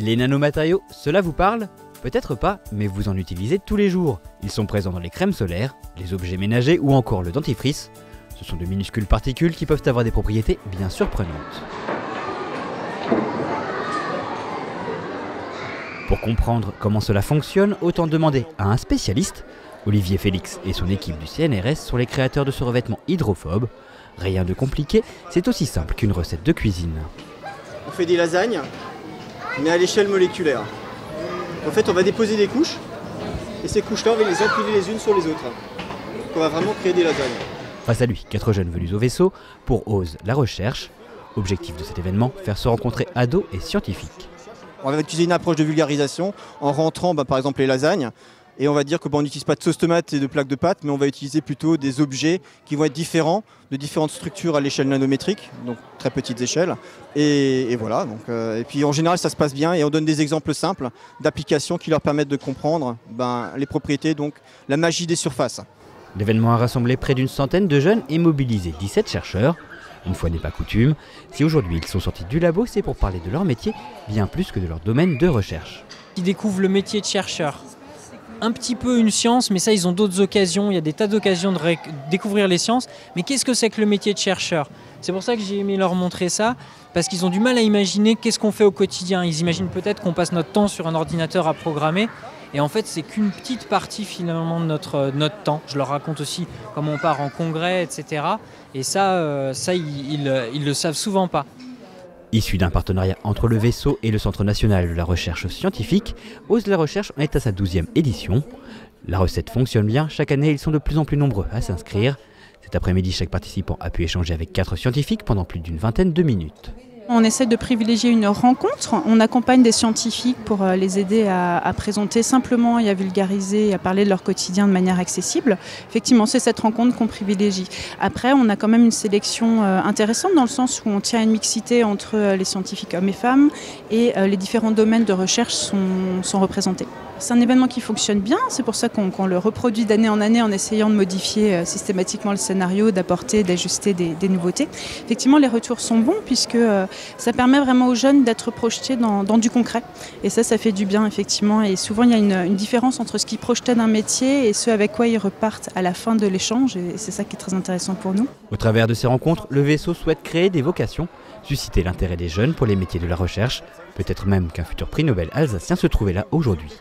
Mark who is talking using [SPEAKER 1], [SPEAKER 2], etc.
[SPEAKER 1] Les nanomatériaux, cela vous parle? Peut-être pas, mais vous en utilisez tous les jours. Ils sont présents dans les crèmes solaires, les objets ménagers ou encore le dentifrice. Ce sont de minuscules particules qui peuvent avoir des propriétés bien surprenantes. Pour comprendre comment cela fonctionne, autant demander à un spécialiste. Olivier Félix et son équipe du CNRS sont les créateurs de ce revêtement hydrophobe. Rien de compliqué, c'est aussi simple qu'une recette de cuisine.
[SPEAKER 2] On fait des lasagnes, mais à l'échelle moléculaire. En fait, on va déposer des couches, et ces couches-là, on va les empiler les unes sur les autres. Donc on va vraiment créer des lasagnes.
[SPEAKER 1] Face à lui, 4 jeunes venus au vaisseau pour Ose la recherche. Objectif de cet événement, faire se rencontrer ados et scientifiques.
[SPEAKER 2] On va utiliser une approche de vulgarisation en rentrant par exemple les lasagnes. Et on va dire que on n'utilise pas de sauce tomate et de plaques de pâte, mais on va utiliser plutôt des objets qui vont être différents, de différentes structures à l'échelle nanométrique, donc très petites échelles. Et voilà. Et puis en général, ça se passe bien et on donne des exemples simples d'applications qui leur permettent de comprendre les propriétés, donc la magie des surfaces.
[SPEAKER 1] L'événement a rassemblé près d'une centaine de jeunes et mobilisé 17 chercheurs. Une fois n'est pas coutume, si aujourd'hui ils sont sortis du labo, c'est pour parler de leur métier, bien plus que de leur domaine de recherche.
[SPEAKER 3] Ils découvrent le métier de chercheur. Un petit peu une science, mais ça ils ont d'autres occasions, il y a des tas d'occasions de découvrir les sciences. Mais qu'est-ce que c'est que le métier de chercheur? C'est pour ça que j'ai aimé leur montrer ça, parce qu'ils ont du mal à imaginer qu'est-ce qu'on fait au quotidien. Ils imaginent peut-être qu'on passe notre temps sur un ordinateur à programmer, et en fait c'est qu'une petite partie finalement de notre temps. Je leur raconte aussi comment on part en congrès, etc. Et ça ils le savent souvent pas.
[SPEAKER 1] Issu d'un partenariat entre le vaisseau et le Centre national de la recherche scientifique, Ose la recherche en est à sa 12e édition. La recette fonctionne bien, chaque année ils sont de plus en plus nombreux à s'inscrire. Cet après-midi, chaque participant a pu échanger avec 4 scientifiques pendant plus d'une vingtaine de minutes.
[SPEAKER 4] On essaie de privilégier une rencontre, on accompagne des scientifiques pour les aider à présenter simplement et à vulgariser et à parler de leur quotidien de manière accessible. Effectivement, c'est cette rencontre qu'on privilégie. Après, on a quand même une sélection intéressante dans le sens où on tient une mixité entre les scientifiques hommes et femmes et les différents domaines de recherche sont représentés. C'est un événement qui fonctionne bien, c'est pour ça qu'on le reproduit d'année en année en essayant de modifier systématiquement le scénario, d'apporter, d'ajuster des nouveautés. Effectivement, les retours sont bons puisque ça permet vraiment aux jeunes d'être projetés dans du concret. Et ça fait du bien, effectivement. Et souvent, il y a une différence entre ce qu'ils projetaient d'un métier et ce avec quoi ils repartent à la fin de l'échange. Et c'est ça qui est très intéressant pour nous.
[SPEAKER 1] Au travers de ces rencontres, le vaisseau souhaite créer des vocations, susciter l'intérêt des jeunes pour les métiers de la recherche. Peut-être même qu'un futur prix Nobel alsacien se trouvait là aujourd'hui.